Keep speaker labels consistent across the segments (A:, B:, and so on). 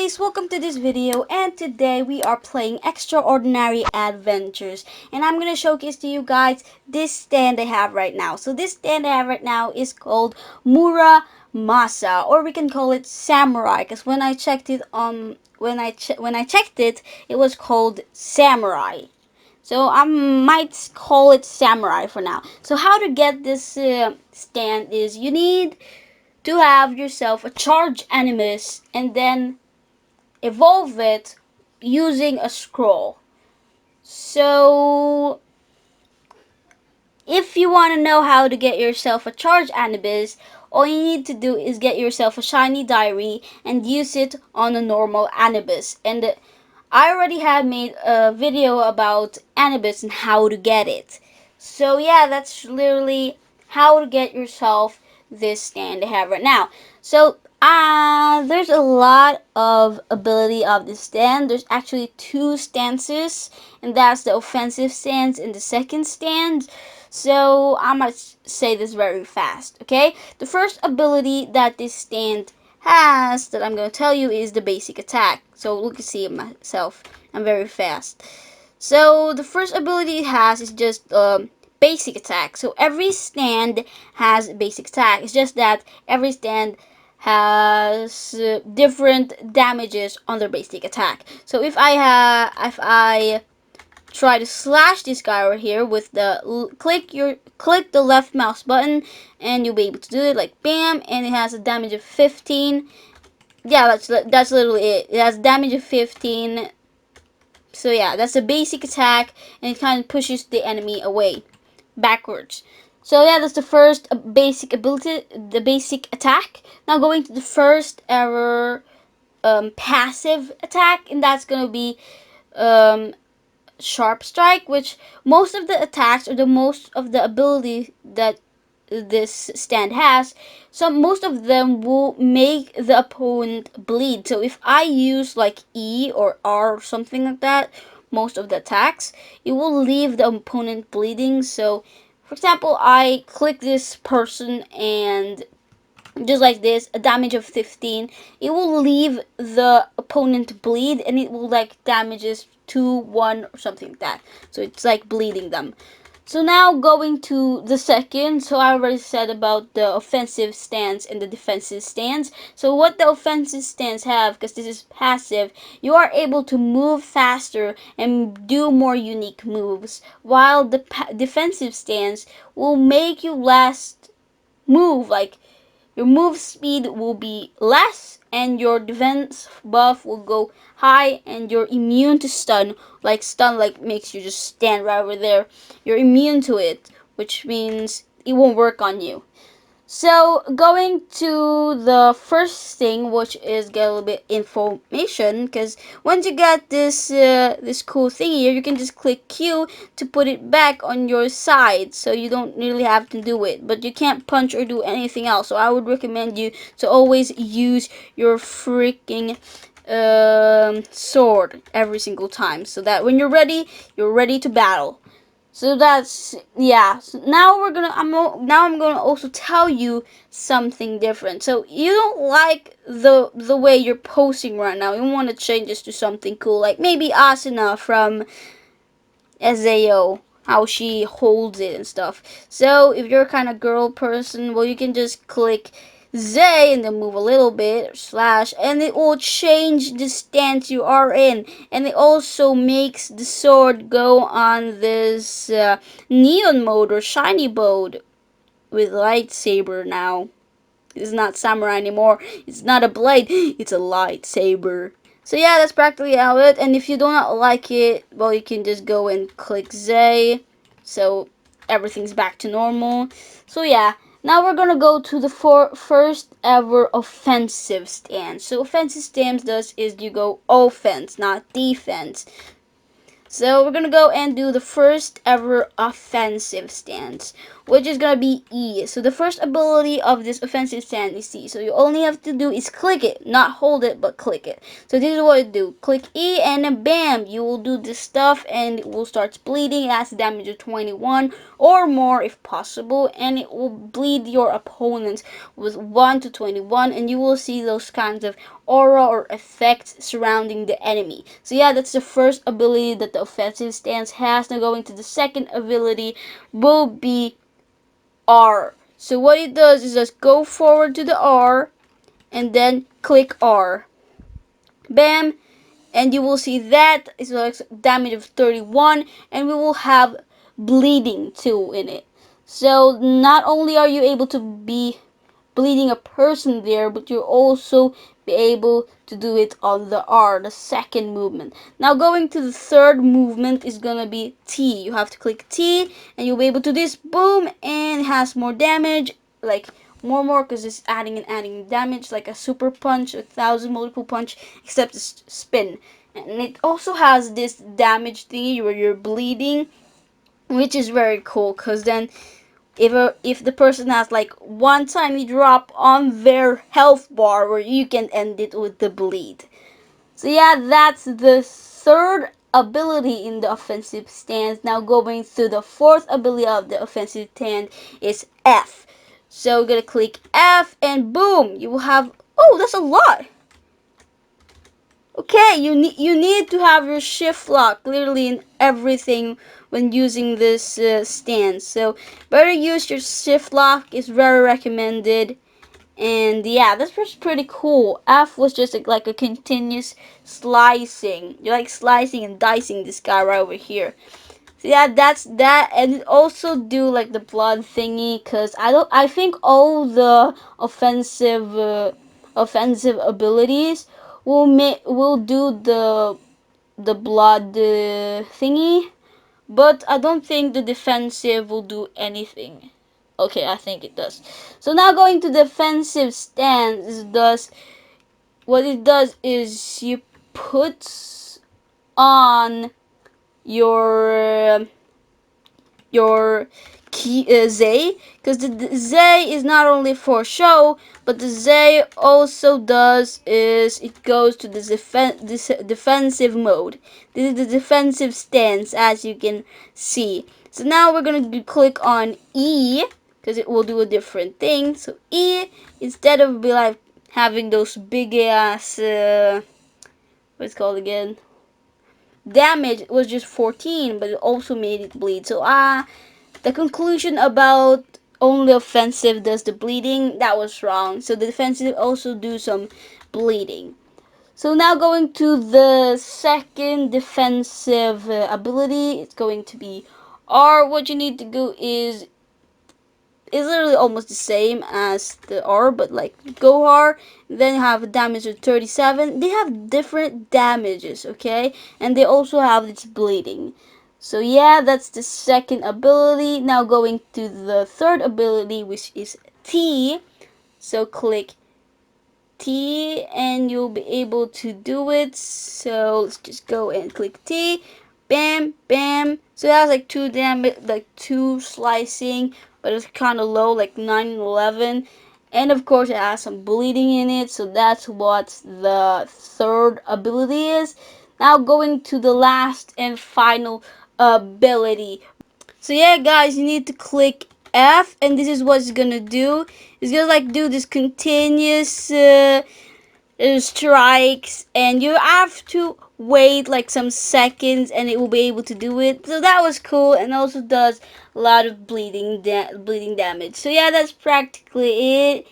A: guys, welcome to this video, and today we are playing Extraordinary Adventures, and I'm gonna showcase to you guys this stand I have right now. So this stand I have right now is called Muramasa, or we can call it Samurai, because when I checked it when I checked it, it was called Samurai. So I might call it Samurai for now. So how to get this stand is you need to have yourself a charged animus and then evolve it using a scroll. So if you want to know how to get yourself a charged animus, all you need to do is get yourself a shiny diary and use it on a normal animus. And I already have made a video about animus and how to get it. So yeah, that's literally how to get yourself this stand I have right now. So there's a lot of ability of this stand. There's actually two stances, and that's the offensive stance and the second stand. So I might say this very fast, okay? The first ability that this stand has that I'm going to tell you is the basic attack. So look, you see it myself. I'm very fast. So the first ability it has is just basic attack. So every stand has basic attack. It's just that every stand has different damages on their basic attack. So if I try to slash this guy right here with the click the left mouse button, and you'll be able to do it like bam, and it has a damage of 15. Yeah, that's literally it. It has damage of 15. So yeah, that's a basic attack, and it kind of pushes the enemy away backwards. So yeah, that's the first basic ability, the basic attack. Now going to the first ever passive attack, and that's gonna be um, sharp strike, which most of the attacks or the most of the ability that this stand has, so most of them will make the opponent bleed. So if I use like E or R or something like that, most of the attacks, it will leave the opponent bleeding. So for example, I click this person and just like this, a damage of 15, it will leave the opponent bleed, and it will like damages 2, 1 or something like that. So it's like bleeding them. So now going to the second, so I already said about the offensive stance and the defensive stance. So what the offensive stance have, because this is passive, you are able to move faster and do more unique moves, while the defensive stance will make you last move, like your move speed will be less, and your defense buff will go high, and you're immune to stun. Like stun like makes you just stand right over there. You're immune to it, which means it won't work on you. So going to the first thing, which is get a little bit information, because once you get this cool thing here, you can just click Q to put it back on your side, so you don't really have to do it. But you can't punch or do anything else. So I would recommend you to always use your freaking sword every single time, so that when you're ready to battle. So that's, yeah. So now I'm gonna also tell you something different. So you don't like the way you're posing right now. You want to change this to something cool, like maybe Asuna from Ezeo, how she holds it and stuff. So if you're a kind of girl person, well, you can just click Z and then move a little bit, or slash, and it will change the stance you are in. And it also makes the sword go on this neon mode or shiny mode with lightsaber now. It's not samurai anymore. It's not a blade. It's a lightsaber. So yeah, that's practically how it. And if you do not like it, well, you can just go and click Z. So everything's back to normal. So yeah, now we're gonna go to the first ever offensive stance. So offensive stance does is you go offense, not defense. So we're gonna go and do the first ever offensive stance, which is gonna be E. So the first ability of this offensive stance is E. So you only have to do is click it, not hold it, but click it. So this is what you do: click E, and then bam, you will do this stuff, and it will start bleeding. It has a damage of 21 or more if possible, and it will bleed your opponents with 1 to 21, and you will see those kinds of aura or effects surrounding the enemy. So yeah, that's the first ability that the offensive stance has. Now going to the second ability will be R. So what it does is just go forward to the R and then click R. Bam, and you will see that is like damage of 31, and we will have bleeding too in it. So not only are you able to be bleeding a person there, but you'll also be able to do it on the R, the second movement. Now going to the third movement is gonna be T. You have to click T, and you'll be able to do this, boom, and it has more damage, like more because it's adding and adding damage, like a super punch, 1,000 multiple punch, except it's spin. And it also has this damage thingy where you're bleeding, which is very cool, because then if the person has like one tiny drop on their health bar, where you can end it with the bleed. So yeah, that's the third ability in the offensive stance. Now going through the fourth ability of the offensive stance is F. So we're gonna click F, and boom, you will have, oh, that's a lot. Okay, you need to have your shift lock literally in everything when using this stance. So better use your shift lock, is very recommended. And yeah, this was pretty cool. F was just like a continuous slicing. You're like slicing and dicing this guy right over here. So yeah, that's that. And it also do like the blood thingy, cause I think all the offensive abilities will do the blood thingy, but I don't think the defensive will do anything. Okay, I think it does. So now going to defensive stance, does what it does is you put on your key Z, because the Z is not only for show, but the Z also does is it goes to the defensive mode. This is the defensive stance, as you can see. So now we're gonna click on E, because it will do a different thing. So E, instead of be like having those big ass what's it called again, damage, was just 14, but it also made it bleed. So the conclusion about only offensive does the bleeding, that was wrong. So the defensive also do some bleeding. So now going to the second defensive ability, it's going to be R. What you need to do is literally almost the same as the R, but like go R, then you have a damage of 37. They have different damages, okay? And they also have this bleeding. So yeah, that's the second ability. Now going to the third ability, which is T. So click T and you'll be able to do it. So let's just go and click T. Bam, bam. So that was like 2 damage, like 2 slicing, but it's kind of low, like 9 and 11. And of course it has some bleeding in it, so that's what the third ability is. Now going to the last and final ability. So yeah, guys, you need to click F, and this is what it's gonna do. It's gonna like do this continuous strikes, and you have to wait like some seconds, and it will be able to do it. So that was cool, and also does a lot of bleeding damage. So yeah, that's practically it.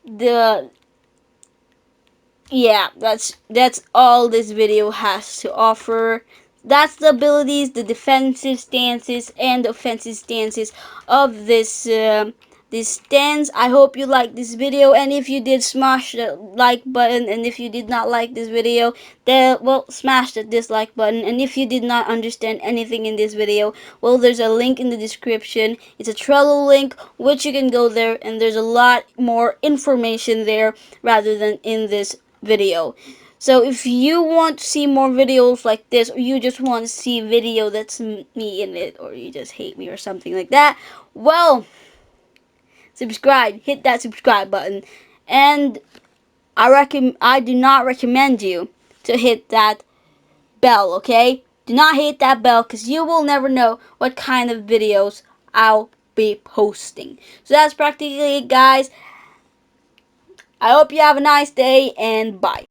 A: The Yeah, that's all this video has to offer. That's the abilities, the defensive stances, and the offensive stances of this stance. I hope you liked this video, and if you did, smash the like button, and if you did not like this video, then well, smash the dislike button. And if you did not understand anything in this video, well, there's a link in the description. It's a Trello link, which you can go there, and there's a lot more information there rather than in this video. So if you want to see more videos like this, or you just want to see a video that's me in it, or you just hate me or something like that, well, subscribe. Hit that subscribe button. And I do not recommend you to hit that bell, okay? Do not hit that bell because you will never know what kind of videos I'll be posting. So that's practically it, guys. I hope you have a nice day and bye.